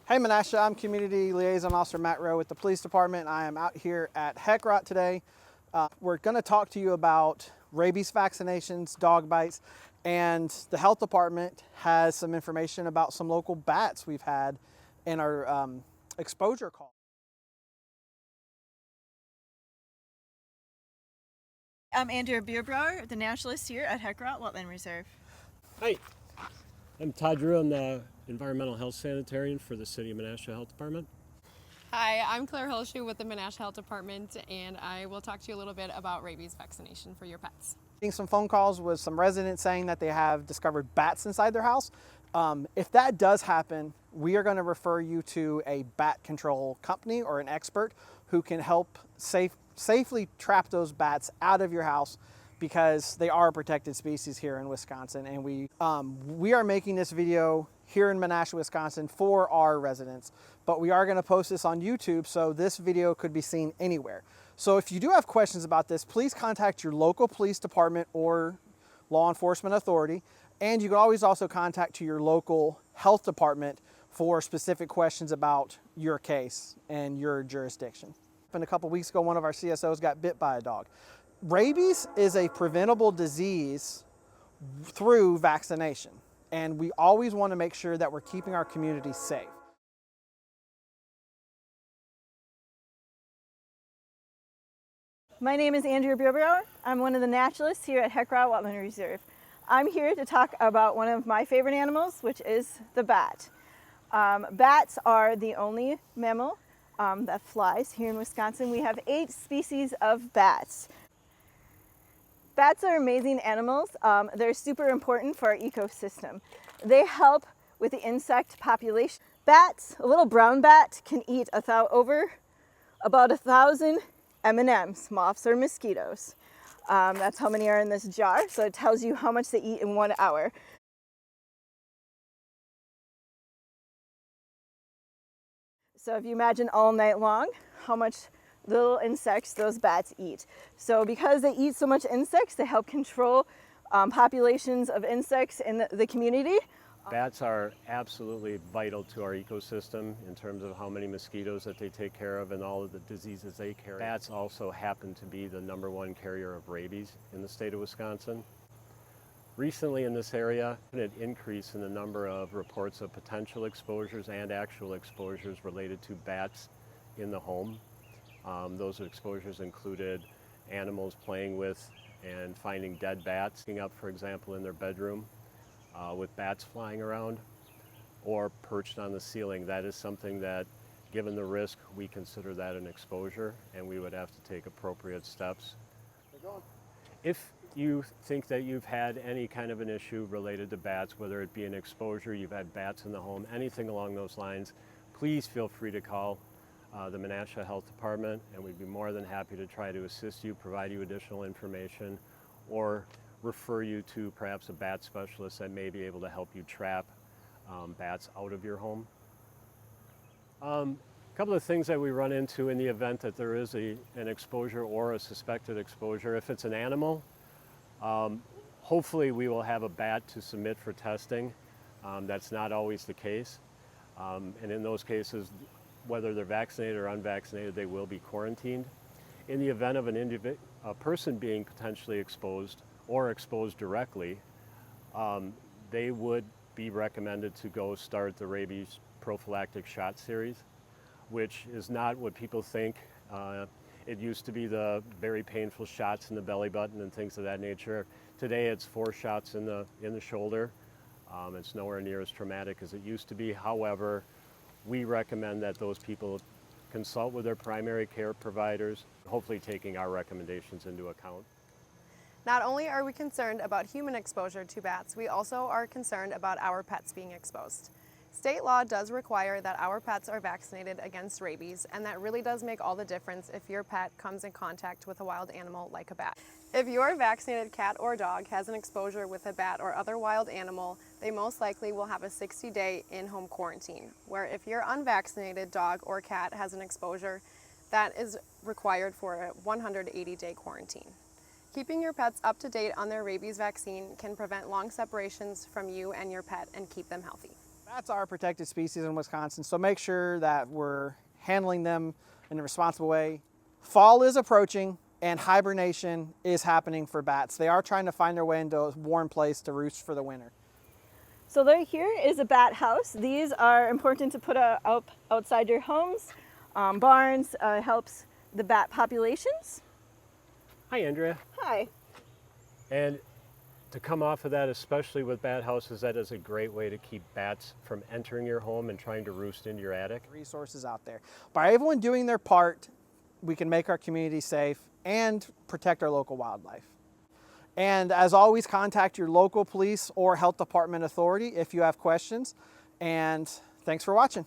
Hey Menasha, I'm Community Liaison Officer Matt Rowe with the Police Department. I am out here at Heckrodt today. We're going to talk to you about rabies vaccinations, dog bites, and the health department has some information about some local bats we've had in our exposure call. I'm Andrea Bierbrower, the naturalist here at Heckrodt Wetland Reserve. Hi, I'm Todd Drew. I'm the Environmental Health Sanitarian for the City of Menasha Health Department. Hi, I'm Claire Hilshoe with the Menasha Health Department, and I will talk to you a little bit about rabies vaccination for your pets. Getting some phone calls with some residents saying that they have discovered bats inside their house. If that does happen, we are going to refer you to a bat control company or an expert who can help safely trap those bats out of your house, because they are a protected species here in Wisconsin. And we are making this video here in Menasha, Wisconsin for our residents, but we are going to post this on YouTube, so this video could be seen anywhere. So if you do have questions about this, please contact your local police department or law enforcement authority, and you can always also contact your local health department for specific questions about your case and your jurisdiction. A couple weeks ago, one of our CSOs got bit by a dog. Rabies is a preventable disease through vaccination, and we always want to make sure that we're keeping our community safe. My name is Andrea Bierbrower. I'm one of the naturalists here at Heckrodt Wetland Reserve. I'm here to talk about one of my favorite animals, which is the bat. Bats are the only mammal that flies here in Wisconsin. We have 8 species of bats. Bats are amazing animals. They're super important for our ecosystem. They help with the insect population. Bats, a little brown bat, can eat about 1,000 M&Ms, moths or mosquitoes. That's how many are in this jar, so it tells you how much they eat in 1 hour. So if you imagine all night long how much little insects those bats eat. So because they eat so much insects, they help control populations of insects in the community. Bats are absolutely vital to our ecosystem in terms of how many mosquitoes that they take care of and all of the diseases they carry. Bats also happen to be the #1 carrier of rabies in the state of Wisconsin. Recently in this area, an increase in the number of reports of potential exposures and actual exposures related to bats in the home. Those exposures included animals playing with and finding dead bats, hanging up, for example, in their bedroom with bats flying around, or perched on the ceiling. That is something that, given the risk, we consider that an exposure, and we would have to take appropriate steps. If you think that you've had any kind of an issue related to bats, whether it be an exposure, you've had bats in the home, anything along those lines, please feel free to call the Menasha Health Department, and we'd be more than happy to try to assist you, provide you additional information, or refer you to perhaps a bat specialist that may be able to help you trap bats out of your home. A couple of things that we run into in the event that there is an exposure or a suspected exposure. If it's an animal, hopefully we will have a bat to submit for testing. That's not always the case, and in those cases, whether they're vaccinated or unvaccinated, they will be quarantined. In the event of a person being potentially exposed or exposed directly, they would be recommended to go start the rabies prophylactic shot series, which is not what people think. It used to be the very painful shots in the belly button and things of that nature. Today it's 4 shots in the shoulder. It's nowhere near as traumatic as it used to be. However, we recommend that those people consult with their primary care providers, hopefully taking our recommendations into account. Not only are we concerned about human exposure to bats, we also are concerned about our pets being exposed. State law does require that our pets are vaccinated against rabies, and that really does make all the difference if your pet comes in contact with a wild animal like a bat. If your vaccinated cat or dog has an exposure with a bat or other wild animal, they most likely will have a 60-day in-home quarantine, where if your unvaccinated dog or cat has an exposure, that is required for a 180-day quarantine. Keeping your pets up to date on their rabies vaccine can prevent long separations from you and your pet and keep them healthy. Bats are a protected species in Wisconsin, so make sure that we're handling them in a responsible way. Fall is approaching and hibernation is happening for bats. They are trying to find their way into a warm place to roost for the winter. So there here is a bat house. These are important to put up outside your homes. Barns helps the bat populations. Hi, Andrea. Hi. And to come off of that, especially with bat houses, that is a great way to keep bats from entering your home and trying to roost into your attic. Resources out there. By everyone doing their part, we can make our community safe and protect our local wildlife. And as always, contact your local police or health department authority if you have questions. And thanks for watching.